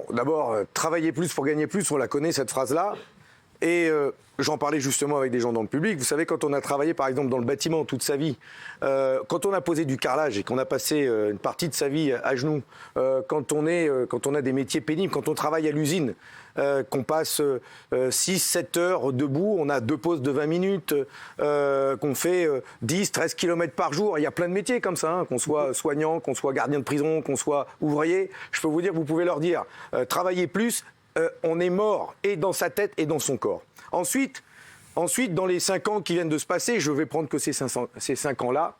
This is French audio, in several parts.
Bon, d'abord, travailler plus pour gagner plus, on la connaît cette phrase-là. Et j'en parlais justement avec des gens dans le public. Vous savez, quand on a travaillé par exemple dans le bâtiment toute sa vie, quand on a posé du carrelage et qu'on a passé une partie de sa vie à genoux, quand on a des métiers pénibles, quand on travaille à l'usine, qu'on passe 6-7 heures debout, on a 2 pauses de 20 minutes, qu'on fait 10-13 km par jour. Il y a plein de métiers comme ça, hein, qu'on soit soignant, qu'on soit gardien de prison, qu'on soit ouvrier. Je peux vous dire, vous pouvez leur dire, travaillez plus. On est mort, et dans sa tête et dans son corps. Ensuite, dans les 5 ans qui viennent de se passer, je vais prendre que ces 5 ans-là,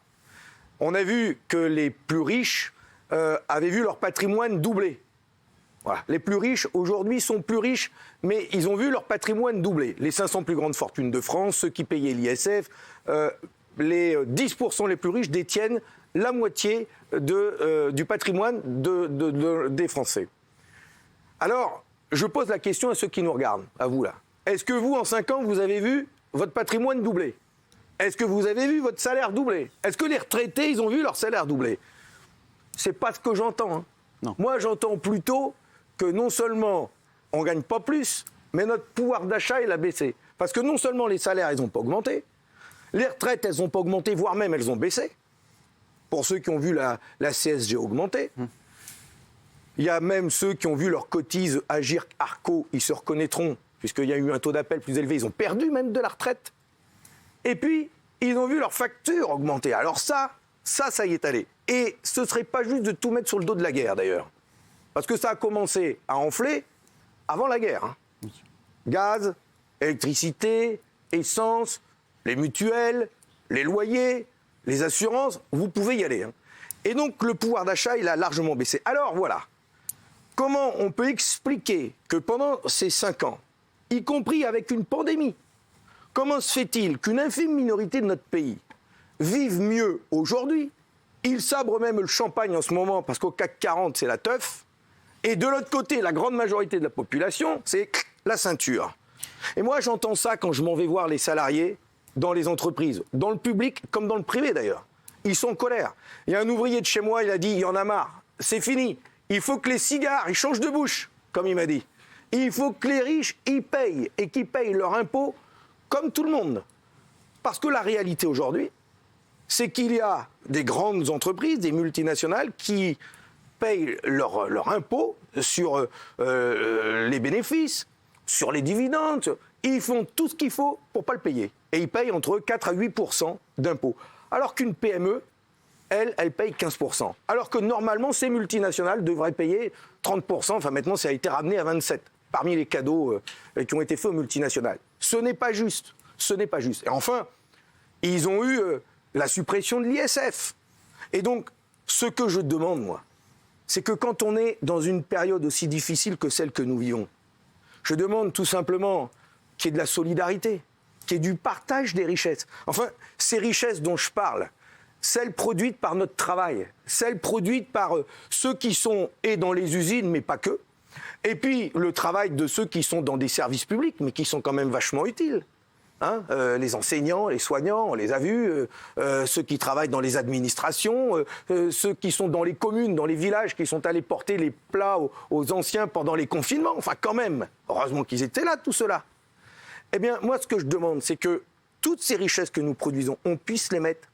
on a vu que les plus riches avaient vu leur patrimoine doubler. Voilà. Les plus riches, aujourd'hui, sont plus riches, mais ils ont vu leur patrimoine doubler. Les 500 plus grandes fortunes de France, ceux qui payaient l'ISF, les 10% les plus riches détiennent la moitié du patrimoine des Français. Alors, je pose la question à ceux qui nous regardent, à vous là. Est-ce que vous, en 5 ans, vous avez vu votre patrimoine doubler? Est-ce que vous avez vu votre salaire doubler? Est-ce que les retraités, ils ont vu leur salaire doubler? C'est pas ce que j'entends. Hein. Non. Moi, j'entends plutôt que non seulement on gagne pas plus, mais notre pouvoir d'achat, il a baissé. Parce que non seulement les salaires, ils n'ont pas augmenté, les retraites, elles n'ont pas augmenté, voire même elles ont baissé. Pour ceux qui ont vu la CSG augmenter. Il y a même ceux qui ont vu leur cotise Agir Arco, ils se reconnaîtront, puisqu'il y a eu un taux d'appel plus élevé, ils ont perdu même de la retraite. Et puis, ils ont vu leur facture augmenter. Alors ça y est allé. Et ce ne serait pas juste de tout mettre sur le dos de la guerre, d'ailleurs. Parce que ça a commencé à enfler avant la guerre. Hein. Gaz, électricité, essence, les mutuelles, les loyers, les assurances, vous pouvez y aller. Hein. Et donc, le pouvoir d'achat, il a largement baissé. Alors, voilà. Comment on peut expliquer que pendant ces 5 ans, y compris avec une pandémie, comment se fait-il qu'une infime minorité de notre pays vive mieux aujourd'hui? Ils sabrent même le champagne en ce moment parce qu'au CAC 40, c'est la teuf. Et de l'autre côté, la grande majorité de la population, c'est la ceinture. Et moi, j'entends ça quand je m'en vais voir les salariés dans les entreprises, dans le public comme dans le privé d'ailleurs. Ils sont en colère. Il y a un ouvrier de chez moi, il a dit, il y en a marre, c'est fini. Il faut que les cigares, ils changent de bouche, comme il m'a dit. Il faut que les riches, ils payent, et qu'ils payent leur impôt comme tout le monde. Parce que la réalité aujourd'hui, c'est qu'il y a des grandes entreprises, des multinationales, qui payent leur impôt sur les bénéfices, sur les dividendes. Ils font tout ce qu'il faut pour ne pas le payer. Et ils payent entre 4 à 8% d'impôts. Alors qu'une PME, elle paye 15%. Alors que normalement, ces multinationales devraient payer 30%. Enfin, maintenant, ça a été ramené à 27%, parmi les cadeaux qui ont été faits aux multinationales. Ce n'est pas juste. Ce n'est pas juste. Et enfin, ils ont eu la suppression de l'ISF. Et donc, ce que je demande, moi, c'est que quand on est dans une période aussi difficile que celle que nous vivons, je demande tout simplement qu'il y ait de la solidarité, qu'il y ait du partage des richesses. Enfin, ces richesses dont je parle, celles produites par notre travail, celles produites par ceux qui sont et dans les usines, mais pas que, et puis le travail de ceux qui sont dans des services publics, mais qui sont quand même vachement utiles. Hein, les enseignants, les soignants, on les a vus, ceux qui travaillent dans les administrations, ceux qui sont dans les communes, dans les villages, qui sont allés porter les plats aux anciens pendant les confinements. Enfin, quand même, heureusement qu'ils étaient là, tout cela. Eh bien, moi, ce que je demande, c'est que toutes ces richesses que nous produisons, on puisse les mettre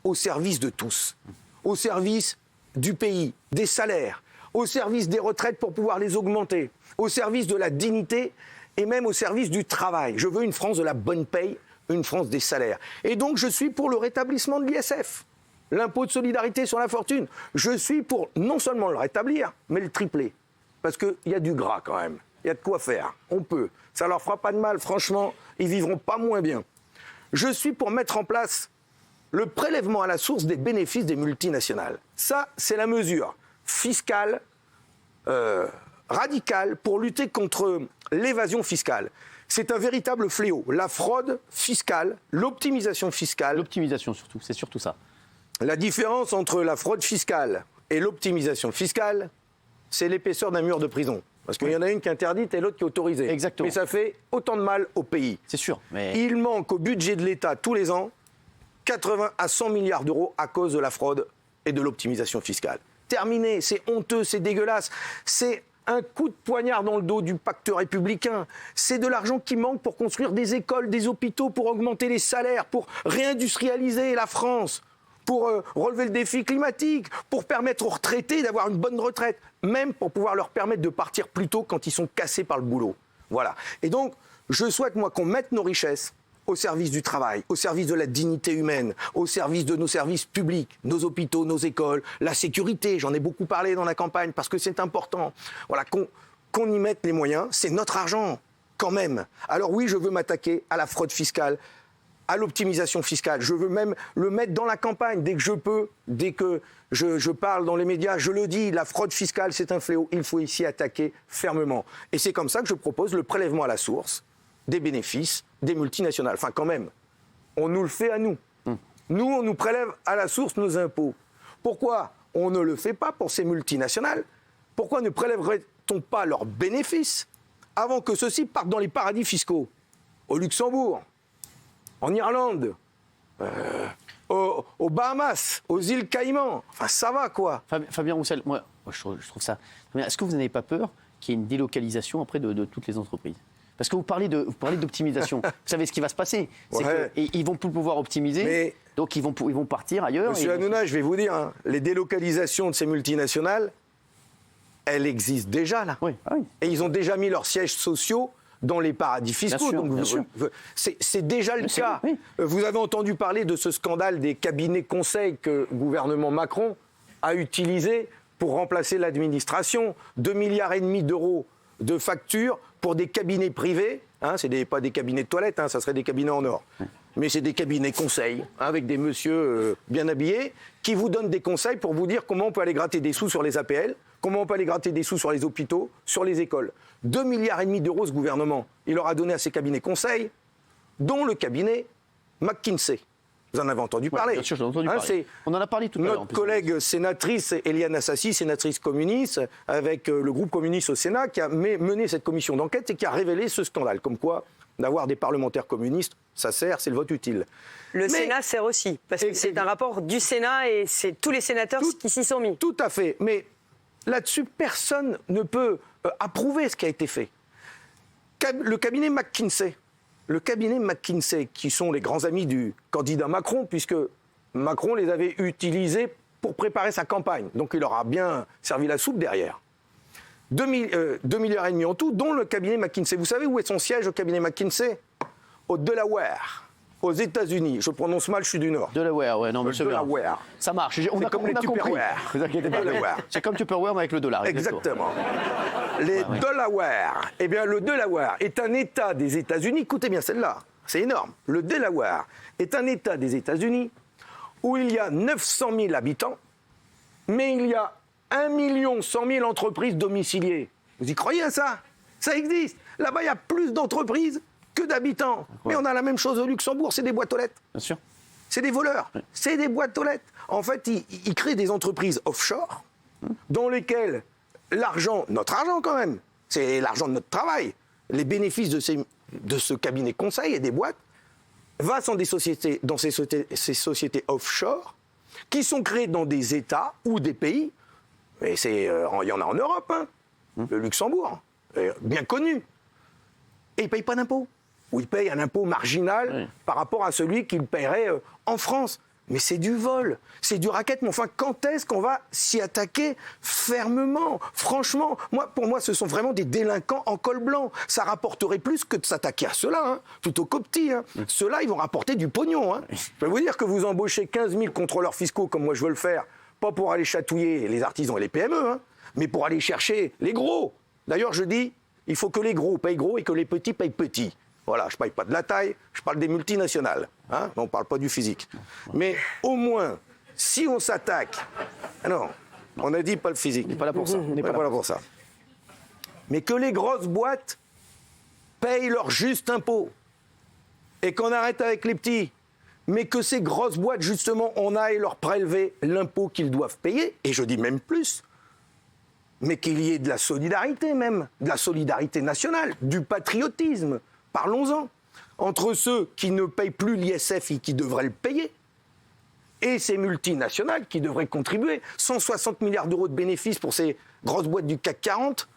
au service de tous, au service du pays, des salaires, au service des retraites pour pouvoir les augmenter, au service de la dignité et même au service du travail. Je veux une France de la bonne paye, une France des salaires. Et donc, je suis pour le rétablissement de l'ISF, l'impôt de solidarité sur la fortune. Je suis pour non seulement le rétablir, mais le tripler. Parce qu'il y a du gras quand même. Il y a de quoi faire. On peut. Ça leur fera pas de mal, franchement. Ils vivront pas moins bien. Je suis pour mettre en place le prélèvement à la source des bénéfices des multinationales. Ça, c'est la mesure fiscale radicale pour lutter contre l'évasion fiscale. C'est un véritable fléau. La fraude fiscale, l'optimisation fiscale. L'optimisation surtout, c'est surtout ça. La différence entre la fraude fiscale et l'optimisation fiscale, c'est l'épaisseur d'un mur de prison. Parce qu'il y en a une qui est interdite et l'autre qui est autorisée. Exactement. Mais ça fait autant de mal au pays. C'est sûr. Mais... Il manque au budget de l'État tous les ans 80 à 100 milliards d'euros à cause de la fraude et de l'optimisation fiscale. Terminé, c'est honteux, c'est dégueulasse. C'est un coup de poignard dans le dos du pacte républicain. C'est de l'argent qui manque pour construire des écoles, des hôpitaux, pour augmenter les salaires, pour réindustrialiser la France, pour relever le défi climatique, pour permettre aux retraités d'avoir une bonne retraite, même pour pouvoir leur permettre de partir plus tôt quand ils sont cassés par le boulot. Voilà. Et donc, je souhaite, moi, qu'on mette nos richesses au service du travail, au service de la dignité humaine, au service de nos services publics, nos hôpitaux, nos écoles, la sécurité. J'en ai beaucoup parlé dans la campagne parce que c'est important. Voilà, qu'on y mette les moyens. C'est notre argent, quand même. Alors oui, je veux m'attaquer à la fraude fiscale, à l'optimisation fiscale. Je veux même le mettre dans la campagne dès que je peux, dès que je parle dans les médias. Je le dis, la fraude fiscale, c'est un fléau. Il faut ici attaquer fermement. Et c'est comme ça que je propose le prélèvement à la source des bénéfices des multinationales. Enfin, quand même, on nous le fait à nous. Nous, on nous prélève à la source nos impôts. Pourquoi on ne le fait pas pour ces multinationales? Pourquoi ne prélèverait-on pas leurs bénéfices avant que ceux-ci partent dans les paradis fiscaux? Au Luxembourg, en Irlande, aux Bahamas, aux îles Caïmans. Enfin, ça va, quoi. Fabien Roussel, moi je trouve ça... Est-ce que vous n'avez pas peur qu'il y ait une délocalisation après de toutes les entreprises? Parce que vous parlez d'optimisation. Vous savez ce qui va se passer. C'est qu'ils vont plus pouvoir optimiser, donc ils vont partir ailleurs. Monsieur Hanouna, je vais vous dire, hein, les délocalisations de ces multinationales, elles existent déjà, là. Oui. Ah oui. Et ils ont déjà mis leurs sièges sociaux dans les paradis fiscaux. Bien sûr. C'est déjà le cas. Oui. Vous avez entendu parler de ce scandale des cabinets conseils que le gouvernement Macron a utilisé pour remplacer l'administration. 2,5 milliards d'euros de factures pour des cabinets privés. Hein, pas des cabinets de toilettes, hein, ça serait des cabinets en or. Mais c'est des cabinets conseils, hein, avec des messieurs bien habillés, qui vous donnent des conseils pour vous dire comment on peut aller gratter des sous sur les APL, comment on peut aller gratter des sous sur les hôpitaux, sur les écoles. 2,5 milliards d'euros, ce gouvernement, il leur a donné à ces cabinets conseils, dont le cabinet McKinsey. Vous en avez entendu parler. Bien sûr, j'en ai entendu parler. On en a parlé tout à l'heure. Notre collègue sénatrice Éliane Assassi, sénatrice communiste, avec le groupe communiste au Sénat, qui a mené cette commission d'enquête et qui a révélé ce scandale. Comme quoi, d'avoir des parlementaires communistes, ça sert, c'est le vote utile. Le Sénat sert aussi, parce que c'est un rapport du Sénat et c'est tous les sénateurs qui s'y sont mis. Tout à fait. Mais là-dessus, personne ne peut approuver ce qui a été fait. Le cabinet McKinsey, qui sont les grands amis du candidat Macron, puisque Macron les avait utilisés pour préparer sa campagne. Donc il leur a bien servi la soupe derrière. 2,5 milliards en tout, dont le cabinet McKinsey. Vous savez où est son siège au cabinet McKinsey? Au Delaware, aux États-Unis. Je prononce mal, je suis du Nord. Delaware, ouais, non, monsieur Delaware. Ça marche. On a comme les compris. Tupperware. Vous inquiétez pas. C'est comme Tupperware, mais avec le dollar. Exactement. Les Delaware. Eh bien, le Delaware est un État des États-Unis. Écoutez bien celle-là, c'est énorme. Le Delaware est un État des États-Unis où il y a 900 000 habitants, mais il y a 1 100 000 entreprises domiciliées. Vous y croyez à ça? Ça existe. Là-bas, il y a plus d'entreprises que d'habitants. Mais on a la même chose au Luxembourg, c'est des boîtes aux lettres. Bien sûr. C'est des voleurs. Oui. C'est des boîtes aux lettres. En fait, ils créent des entreprises offshore dans lesquelles l'argent, notre argent quand même, c'est l'argent de notre travail, les bénéfices de ce cabinet conseil et des boîtes, va dans ces sociétés offshore qui sont créées dans des États ou des pays. Et il y en a en Europe, hein, le Luxembourg, bien connu. Et ils ne payent pas d'impôts. Ou ils payent un impôt marginal par rapport à celui qu'ils paieraient en France. Mais c'est du vol, c'est du racket. Mais enfin, quand est-ce qu'on va s'y attaquer fermement? Franchement, pour moi, ce sont vraiment des délinquants en col blanc. Ça rapporterait plus que de s'attaquer à ceux-là, hein, plutôt qu'aux petits. Hein. Ceux-là, ils vont rapporter du pognon. Hein. Je peux vous dire que vous embauchez 15 000 contrôleurs fiscaux, comme moi je veux le faire, pas pour aller chatouiller les artisans et les PME, hein, mais pour aller chercher les gros. D'ailleurs, je dis, il faut que les gros payent gros et que les petits payent petits. Voilà, je ne parle pas de la taille, je parle des multinationales. Hein, on ne parle pas du physique. Mais au moins, si on s'attaque... Non, on a dit pas le physique. On n'est pas là pour ça. On n'est pas là pour ça. Mais que les grosses boîtes payent leur juste impôt. Et qu'on arrête avec les petits. Mais que ces grosses boîtes, justement, on aille leur prélever l'impôt qu'ils doivent payer. Et je dis même plus. Mais qu'il y ait de la solidarité même. De la solidarité nationale. Du patriotisme. Parlons-en, entre ceux qui ne payent plus l'ISF et qui devraient le payer, et ces multinationales qui devraient contribuer. 160 milliards d'euros de bénéfices pour ces grosses boîtes du CAC 40,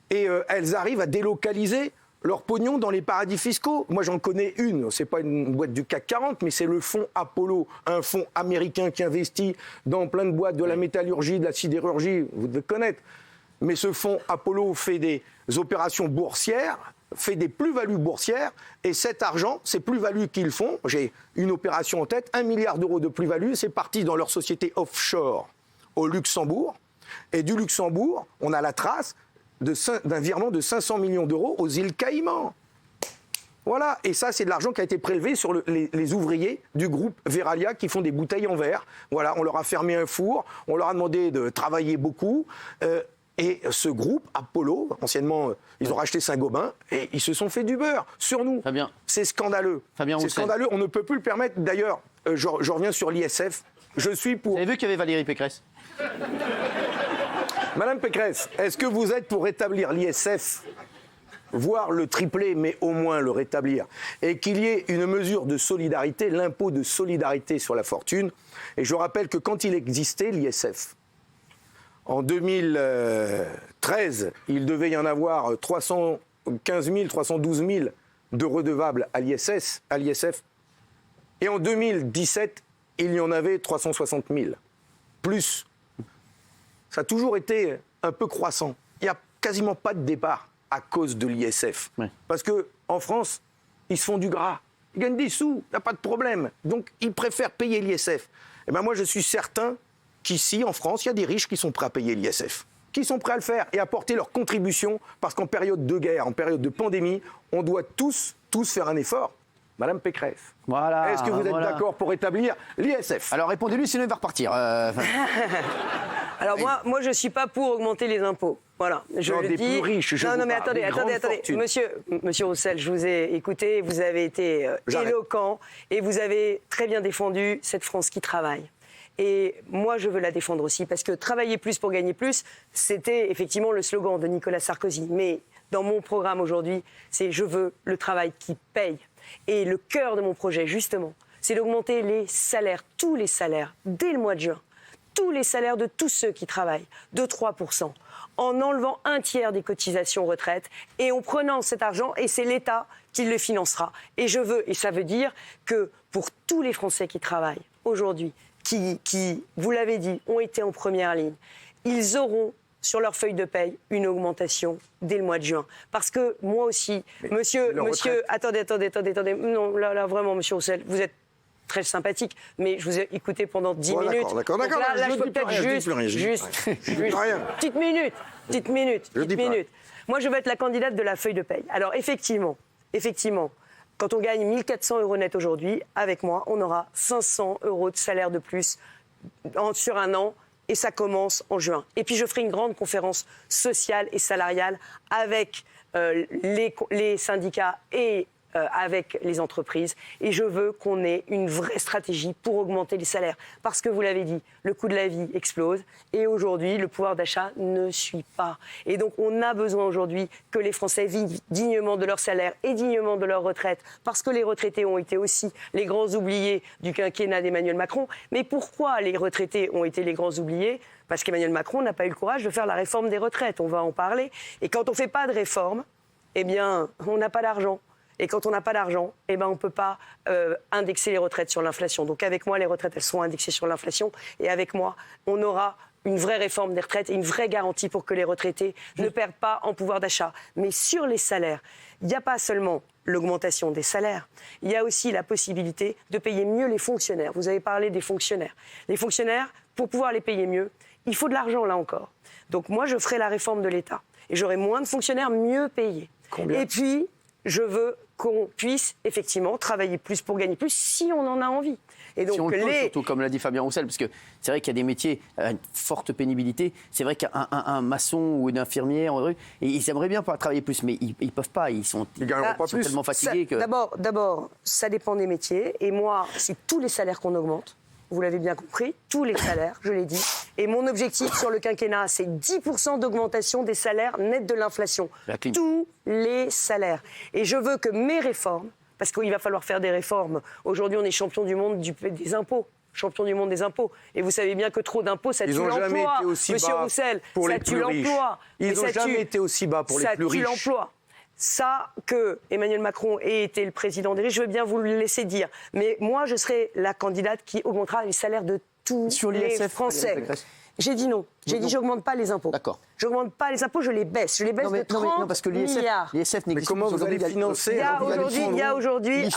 Et elles arrivent à délocaliser leur pognon dans les paradis fiscaux. Moi, j'en connais une. C'est pas une boîte du CAC 40, mais c'est le fonds Apollo, un fonds américain qui investit dans plein de boîtes de la métallurgie, de la sidérurgie. Vous devez connaître. Mais ce fonds Apollo fait des opérations boursières, fait des plus-values boursières, et cet argent, ces plus-values qu'ils font, j'ai une opération en tête, 1 milliard d'euros de plus-value, c'est parti dans leur société offshore au Luxembourg. Et du Luxembourg, on a la trace d'un virement de 500 millions d'euros aux îles Caïmans. Voilà, et ça, c'est de l'argent qui a été prélevé sur les ouvriers du groupe Veralia qui font des bouteilles en verre. Voilà, on leur a fermé un four, on leur a demandé de travailler beaucoup. Et ce groupe, Apollo, anciennement, ils ont racheté Saint-Gobain et ils se sont fait du beurre sur nous. Fabien. C'est scandaleux. Fabien c'est scandaleux, on ne peut plus le permettre. D'ailleurs, je reviens sur l'ISF. Je suis pour... Vous avez vu qu'il y avait Valérie Pécresse? Madame Pécresse, est-ce que vous êtes pour rétablir l'ISF, voire le tripler, mais au moins le rétablir, et qu'il y ait une mesure de solidarité, l'impôt de solidarité sur la fortune? Et je rappelle que quand il existait, l'ISF, en 2013, il devait y en avoir 315 000, 312 000 de redevables à l'ISF. Et en 2017, il y en avait 360 000. Plus. Ça a toujours été un peu croissant. Il n'y a quasiment pas de départ à cause de l'ISF. Oui. Parce qu'en France, ils se font du gras. Ils gagnent des sous, il n'y a pas de problème. Donc, ils préfèrent payer l'ISF. Et bien moi, je suis certain qu'ici, en France, il y a des riches qui sont prêts à payer l'ISF, qui sont prêts à le faire et à apporter leur contribution, parce qu'en période de guerre, en période de pandémie, on doit tous faire un effort. Madame Pécresse, voilà, est-ce que vous êtes d'accord pour établir l'ISF? Alors répondez-lui, sinon il va repartir. Alors moi, je ne suis pas pour augmenter les impôts. Voilà, je non, le des dis. plus riches, je non, vous mais parle, attendez. Monsieur Roussel, je vous ai écouté, vous avez été éloquent et vous avez très bien défendu cette France qui travaille. Et moi, je veux la défendre aussi, parce que travailler plus pour gagner plus, c'était effectivement le slogan de Nicolas Sarkozy. Mais dans mon programme aujourd'hui, c'est « Je veux le travail qui paye ». Et le cœur de mon projet, justement, c'est d'augmenter les salaires, tous les salaires, dès le mois de juin. Tous les salaires de tous ceux qui travaillent, de 3%, en enlevant un tiers des cotisations retraite et en prenant cet argent, et c'est l'État qui le financera. Et je veux, et ça veut dire que pour tous les Français qui travaillent aujourd'hui, qui, vous l'avez dit, ont été en première ligne, ils auront sur leur feuille de paye une augmentation dès le mois de juin. Parce que moi aussi, monsieur, attendez, non, là vraiment, monsieur Roussel, vous êtes très sympathique, mais je vous ai écouté pendant 10 minutes. D'accord. Là, je peux peut-être juste, petite minute. Moi, je veux être la candidate de la feuille de paye. Alors, effectivement, quand on gagne 1 400 € net aujourd'hui, avec moi, on aura 500 € de salaire de plus sur un an. Et ça commence en juin. Et puis je ferai une grande conférence sociale et salariale avec les syndicats et avec les entreprises. Et je veux qu'on ait une vraie stratégie pour augmenter les salaires. Parce que vous l'avez dit, le coût de la vie explose. Et aujourd'hui, le pouvoir d'achat ne suit pas. Et donc on a besoin aujourd'hui que les Français vivent dignement de leur salaire et dignement de leur retraite. Parce que les retraités ont été aussi les grands oubliés du quinquennat d'Emmanuel Macron. Mais pourquoi les retraités ont été les grands oubliés ? Parce qu'Emmanuel Macron n'a pas eu le courage de faire la réforme des retraites. On va en parler. Et quand on ne fait pas de réforme, eh bien, on n'a pas d'argent. Et quand on n'a pas d'argent, eh ben on ne peut pas indexer les retraites sur l'inflation. Donc avec moi, les retraites, elles seront indexées sur l'inflation. Et avec moi, on aura une vraie réforme des retraites et une vraie garantie pour que les retraités ne perdent pas en pouvoir d'achat. Mais sur les salaires, il n'y a pas seulement l'augmentation des salaires, il y a aussi la possibilité de payer mieux les fonctionnaires. Vous avez parlé des fonctionnaires. Les fonctionnaires, pour pouvoir les payer mieux, il faut de l'argent là encore. Donc moi, je ferai la réforme de l'État. Et j'aurai moins de fonctionnaires mieux payés. Combien ? Et puis, je veux qu'on puisse effectivement travailler plus pour gagner plus si on en a envie. Et donc si on le peut, surtout comme l'a dit Fabien Roussel, parce que c'est vrai qu'il y a des métiers à une forte pénibilité. C'est vrai qu'un maçon ou une infirmière, ils aimeraient bien pouvoir travailler plus, mais ils ne peuvent pas. Ils sont tellement fatigués que... D'abord, ça dépend des métiers. Et moi, c'est tous les salaires qu'on augmente. Vous l'avez bien compris, tous les salaires, je l'ai dit. Et mon objectif sur le quinquennat, c'est 10% d'augmentation des salaires nets de l'inflation. Tous les salaires. Et je veux que mes réformes, parce qu'il va falloir faire des réformes. Aujourd'hui, on est champion du monde des impôts. champion du monde des impôts. Et vous savez bien que trop d'impôts, ça tue l'emploi. Monsieur Roussel, ça tue l'emploi. Ils n'ont jamais été aussi bas pour les plus riches. Ça tue l'emploi. Ça, que Emmanuel Macron ait été le président des riches, je veux bien vous le laisser dire. Mais moi, je serai la candidate qui augmentera les salaires de tous les Français. J'ai dit non. J'ai dit j'augmente pas les impôts. D'accord. J'augmente pas les impôts, je les baisse. Je les baisse de 30 parce que milliards. L'ISF n'existe pas. Mais comment vous allez financer? Il y a aujourd'hui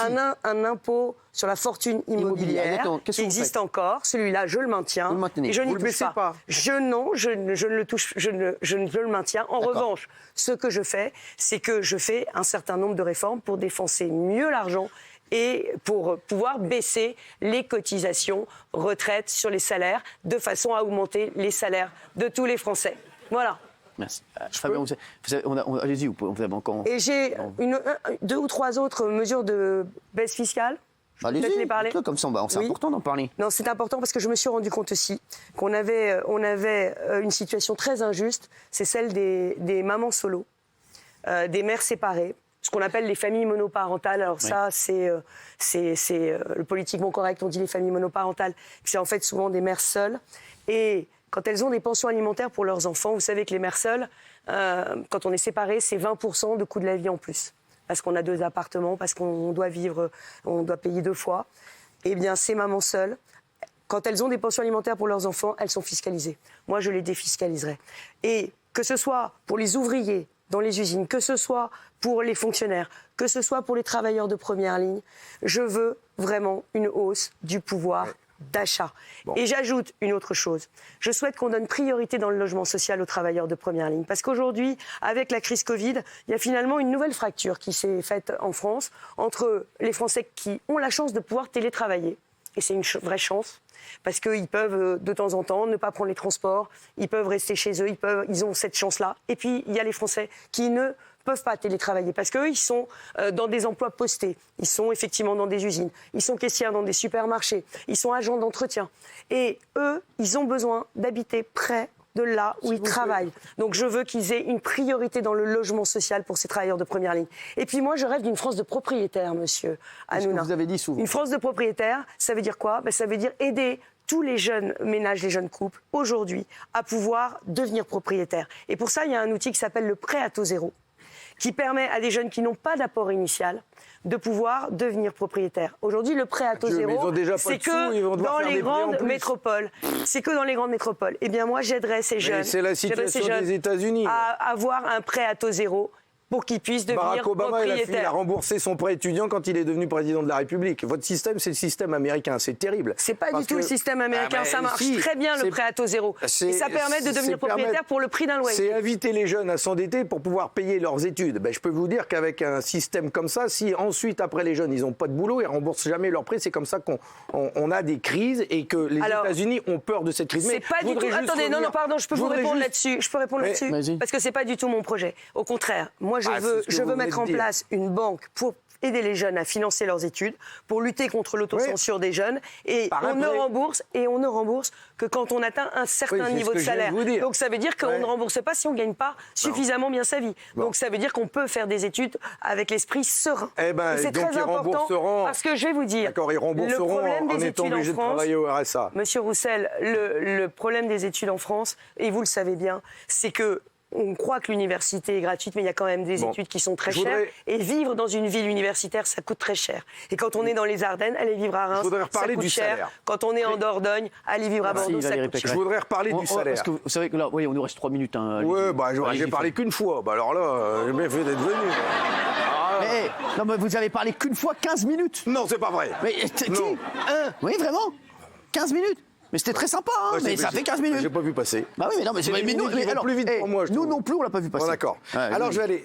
un impôt sur la fortune immobilière qui existe encore. Celui-là, je le maintiens. Et je n'y touche pas. Je ne le touche, je le maintiens. En revanche, ce que je fais, c'est que je fais un certain nombre de réformes pour dépenser mieux l'argent et pour pouvoir baisser les cotisations retraite sur les salaires de façon à augmenter les salaires de tous les Français. Voilà. Merci. Allez-y, vous avez encore... Et j'ai 2 ou 3 autres mesures de baisse fiscale. Allez-y, comme ça, c'est important d'en parler. Non, c'est important parce que je me suis rendu compte aussi qu'on avait une situation très injuste, c'est celle des mamans solo, des mères séparées, ce qu'on appelle les familles monoparentales. Alors ça, c'est le politiquement correct, on dit les familles monoparentales. C'est en fait souvent des mères seules. Et quand elles ont des pensions alimentaires pour leurs enfants, vous savez que les mères seules, quand on est séparés, c'est 20% de coût de la vie en plus. Parce qu'on a 2 appartements, parce qu'on doit vivre, on doit payer 2 fois. Eh bien, ces mamans seules, quand elles ont des pensions alimentaires pour leurs enfants, elles sont fiscalisées. Moi, je les défiscaliserai. Et que ce soit pour les ouvriers dans les usines, que ce soit pour les fonctionnaires, que ce soit pour les travailleurs de première ligne, je veux vraiment une hausse du pouvoir d'achat. Bon. Et j'ajoute une autre chose. Je souhaite qu'on donne priorité dans le logement social aux travailleurs de première ligne. Parce qu'aujourd'hui, avec la crise Covid, il y a finalement une nouvelle fracture qui s'est faite en France entre les Français qui ont la chance de pouvoir télétravailler. Et c'est une vraie chance. Parce qu'ils peuvent, de temps en temps, ne pas prendre les transports. Ils peuvent rester chez eux. Ils ont cette chance-là. Et puis, il y a les Français qui ne peuvent pas télétravailler parce qu'eux, ils sont dans des emplois postés. Ils sont effectivement dans des usines. Ils sont caissières dans des supermarchés. Ils sont agents d'entretien. Et eux, ils ont besoin d'habiter près de là où ils travaillent. Donc je veux qu'ils aient une priorité dans le logement social pour ces travailleurs de première ligne. Et puis moi, je rêve d'une France de propriétaires, monsieur Hanouna. Vous avez dit souvent. Une France de propriétaires, ça veut dire quoi ? Ça veut dire aider tous les jeunes ménages, les jeunes couples, aujourd'hui, à pouvoir devenir propriétaires. Et pour ça, il y a un outil qui s'appelle le prêt à taux zéro, qui permet à des jeunes qui n'ont pas d'apport initial de pouvoir devenir propriétaires. Aujourd'hui, le prêt à taux zéro, c'est que dans les grandes métropoles. C'est que dans les grandes métropoles. Eh bien, moi, j'aiderais ces jeunes, c'est la situation des États-Unis à avoir un prêt à taux zéro pour qu'ils puissent devenir propriétaires. Barack Obama, il a remboursé son prêt étudiant quand il est devenu président de la République. Votre système, c'est le système américain. C'est terrible. C'est pas du tout le système américain. Ça marche très bien, le prêt à taux zéro. Et ça permet de devenir propriétaire pour le prix d'un loyer. C'est inviter les jeunes à s'endetter pour pouvoir payer leurs études. Je peux vous dire qu'avec un système comme ça, si ensuite, après, les jeunes, ils n'ont pas de boulot, ils ne remboursent jamais leur prêt, c'est comme ça qu'on a des crises et que les États-Unis ont peur de cette crise. C'est pas du tout... Attendez, non, pardon, je peux vous répondre là-dessus. Je peux répondre là-dessus parce que c'est pas du tout mon projet. Au contraire, moi, je veux mettre en place une banque pour aider les jeunes à financer leurs études, pour lutter contre l'autocensure des jeunes. Et on ne rembourse que quand on atteint un certain niveau de salaire. Donc ça veut dire qu'on ne rembourse pas si on ne gagne pas suffisamment bien sa vie. Donc ça veut dire qu'on peut faire des études avec l'esprit serein. Et c'est très important parce que je vais vous dire, le problème des études en France, Monsieur Roussel, le problème des études en France, et vous le savez bien, c'est que on croit que l'université est gratuite, mais il y a quand même des études qui sont très chères. Et vivre dans une ville universitaire, ça coûte très cher. Et quand on est dans les Ardennes, aller vivre à Reims, ça coûte cher. Salaire. Quand on est en Dordogne, aller vivre à Bordeaux, ça coûte cher. Je voudrais reparler du salaire. Parce que vous savez que là, on nous reste 3 minutes. Oui, j'ai parlé qu'une fois. Alors là, j'ai bien fait d'être venu. Mais vous avez parlé qu'une fois 15 minutes. Non, c'est pas vrai. Mais oui, vraiment 15 minutes. Mais c'était très sympa, mais ça fait 15 minutes. J'ai pas vu passer. Bah oui, mais non, mais c'est plus vite pour moi. Nous non plus, on l'a pas vu passer. Bon, d'accord. Alors je vais aller.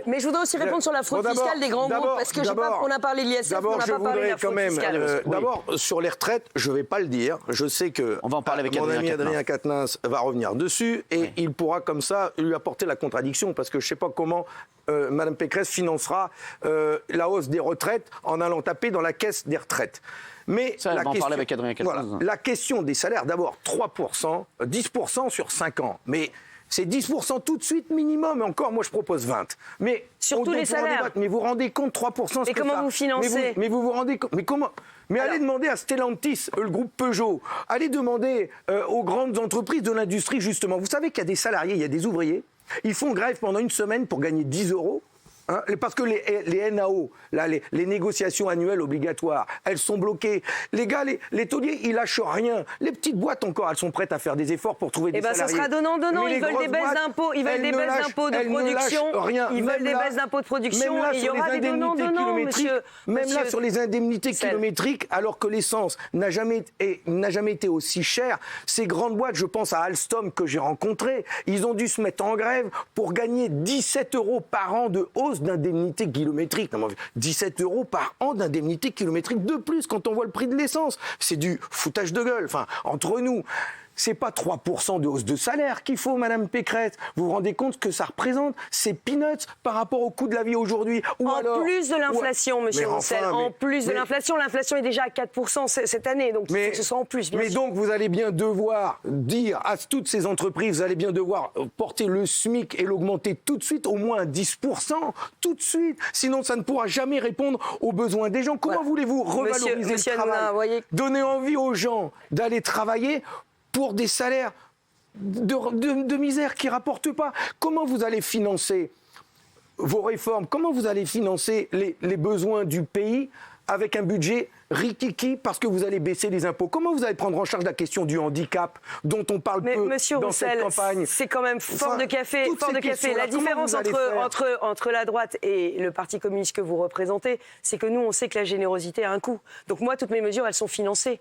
Mais je voudrais aussi répondre sur la fraude fiscale des grands groupes, parce que on a parlé de l'ISF, on n'a pas parlé de la fraude fiscale. D'abord, sur les retraites, je vais pas le dire. Je sais que on va en parler avec mon ami Adrien Quatennens va revenir dessus et il pourra comme ça lui apporter la contradiction, parce que je sais pas comment Madame Pécresse financera la hausse des retraites en allant taper dans la caisse des retraites. Mais ça, on va en parler avec Adrien Quatennens. La question des salaires, d'abord 3%, 10% sur 5 ans. Mais c'est 10% tout de suite minimum. Et encore, moi, je propose 20. Mais surtout les salaires. Mais vous vous rendez compte, 3%, mais comment vous financez? Mais vous vous rendez compte? Mais comment? Mais allez demander à Stellantis, le groupe Peugeot, allez demander aux grandes entreprises de l'industrie, justement. Vous savez qu'il y a des salariés, il y a des ouvriers, ils font grève pendant une semaine pour gagner 10 €. Hein, parce que les NAO, là, les négociations annuelles obligatoires, elles sont bloquées. Les gars, les tauliers, ils lâchent rien. Les petites boîtes encore, elles sont prêtes à faire des efforts pour trouver des salariés. Ça sera donnant. Ils veulent des baisses d'impôts. Ils veulent des baisses d'impôts de production. Ils veulent des baisses d'impôts de production. Il y aura des donnants, monsieur. Même là, sur les indemnités kilométriques, alors que l'essence n'a jamais été aussi chère, ces grandes boîtes, je pense à Alstom que j'ai rencontré, ils ont dû se mettre en grève pour gagner 17 € par an de hausse d'indemnité kilométrique. 17 € par an d'indemnité kilométrique de plus quand on voit le prix de l'essence. C'est du foutage de gueule. Enfin, entre nous, c'est pas 3% de hausse de salaire qu'il faut, Madame Pécresse. Vous vous rendez compte que ça représente? C'est peanuts par rapport au coût de la vie aujourd'hui. En plus de l'inflation, monsieur Roussel. En plus de l'inflation. L'inflation est déjà à 4% cette année. Donc il faut que ce soit en plus, bien sûr. Mais donc vous allez bien devoir dire à toutes ces entreprises, vous allez bien devoir porter le SMIC et l'augmenter tout de suite, au moins à 10%. Tout de suite. Sinon, ça ne pourra jamais répondre aux besoins des gens. Comment voulez-vous revaloriser le travail? Donner envie aux gens d'aller travailler pour des salaires de misère qui ne rapportent pas. Comment vous allez financer vos réformes? Comment vous allez financer les besoins du pays avec un budget rikiki parce que vous allez baisser les impôts? Comment vous allez prendre en charge la question du handicap dont on parle peu dans cette campagne? C'est quand même fort de café. La différence entre la droite et le Parti communiste que vous représentez, c'est que nous, on sait que la générosité a un coût. Donc moi, toutes mes mesures, elles sont financées.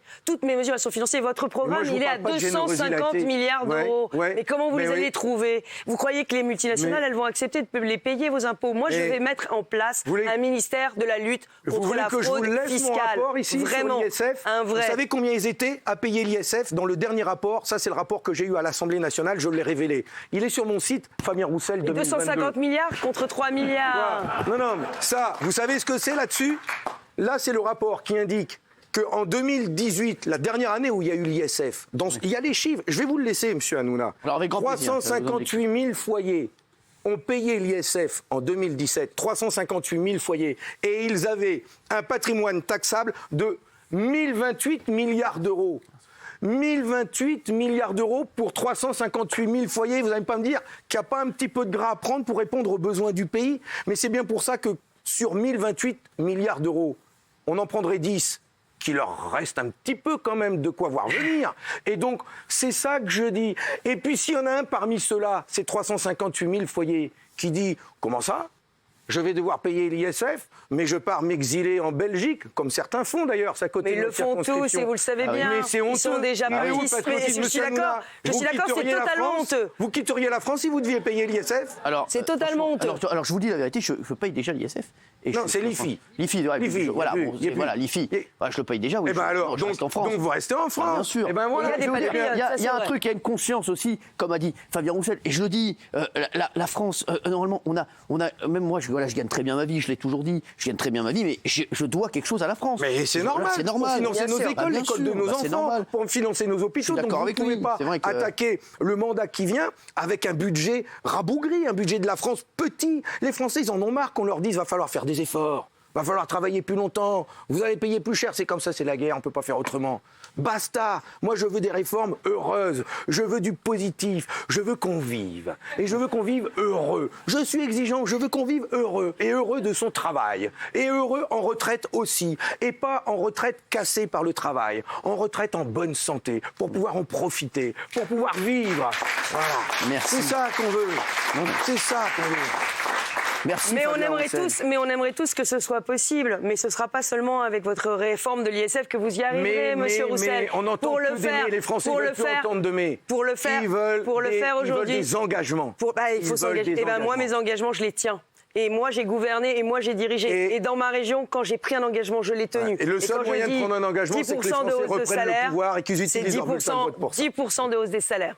Votre programme, il est à 250 milliards d'euros. Mais comment vous les allez trouver? Vous croyez que les multinationales, elles vont accepter de les payer, vos impôts? Moi, je vais mettre en place un ministère de la lutte contre la fraude fiscale. Ici, vraiment, sur l'ISF. Vous savez combien ils étaient à payer l'ISF dans le dernier rapport? Ça, c'est le rapport que j'ai eu à l'Assemblée nationale, je l'ai révélé. Il est sur mon site, Fabien Roussel 2022. 250 milliards contre 3 milliards. Non, ça, vous savez ce que c'est là-dessus? Là, c'est le rapport qui indique qu'en 2018, la dernière année où il y a eu l'ISF, il y a les chiffres, je vais vous le laisser, monsieur Hanouna. 358 000 foyers ont payé l'ISF en 2017, 358 000 foyers, et ils avaient un patrimoine taxable de 1028 milliards d'euros. 1028 milliards d'euros pour 358 000 foyers. Vous n'allez pas me dire qu'il n'y a pas un petit peu de gras à prendre pour répondre aux besoins du pays, mais c'est bien pour ça que sur 1028 milliards d'euros, on en prendrait 10. Qu'il leur reste un petit peu quand même de quoi voir venir. Et donc, c'est ça que je dis. Et puis, s'il y en a un parmi ceux-là, ces 358 000 foyers, qui dit « Comment ça ? Je vais devoir payer l'ISF, mais je pars m'exiler en Belgique, comme certains font d'ailleurs, ça côté. Mais ils le font tous, et vous le savez bien. Mais c'est honteux. Ils sont déjà partis. Je suis d'accord, c'est totalement honteux. Vous quitteriez la France si vous deviez payer l'ISF? C'est totalement honteux. Alors, je vous dis la vérité, je paye déjà l'ISF. Non, c'est l'IFI. l'IFI, voilà, l'IFI. Je le paye déjà, oui. Et bien alors, donc vous restez en France. Bien sûr. Il y a un truc, il y a une conscience aussi, comme a dit Fabien Roussel, et je le dis, la France, normalement, on a, même moi, je gagne très bien ma vie, je l'ai toujours dit, je gagne très bien ma vie, mais je dois quelque chose à la France. Mais c'est normal. C'est normal. Pour financer nos écoles, l'école de nos enfants, pour financer nos hôpitaux. Donc vous ne pouvez pas attaquer le mandat qui vient avec un budget rabougri, un budget de la France petit. Les Français, ils en ont marre qu'on leur dise, va falloir faire des efforts. Va falloir travailler plus longtemps. Vous allez payer plus cher. C'est comme ça, c'est la guerre. On ne peut pas faire autrement. Basta. Moi, je veux des réformes heureuses. Je veux du positif. Je veux qu'on vive. Et je veux qu'on vive heureux. Je suis exigeant. Je veux qu'on vive heureux. Et heureux de son travail. Et heureux en retraite aussi. Et pas en retraite cassée par le travail. En retraite en bonne santé. Pour pouvoir en profiter. Pour pouvoir vivre. Voilà. Merci. C'est ça qu'on veut. C'est ça qu'on veut. Merci, mais on aimerait tous que ce soit possible. Mais ce ne sera pas seulement avec votre réforme de l'ISF que vous y arriverez, monsieur Roussel. Mais on entend pour plus le faire, les Français veulent plus entendre de mais. Pour le faire, ils veulent aujourd'hui, des engagements. Il faut s'engager. Moi, mes engagements, je les tiens. Et moi, j'ai gouverné et moi, j'ai dirigé. Et dans ma région, quand j'ai pris un engagement, je l'ai tenu. Et le seul moyen de prendre un engagement, c'est que les Français reprennent le pouvoir et qu'ils utilisent leur bulletin de vote pour ça. 10% de hausse des salaires.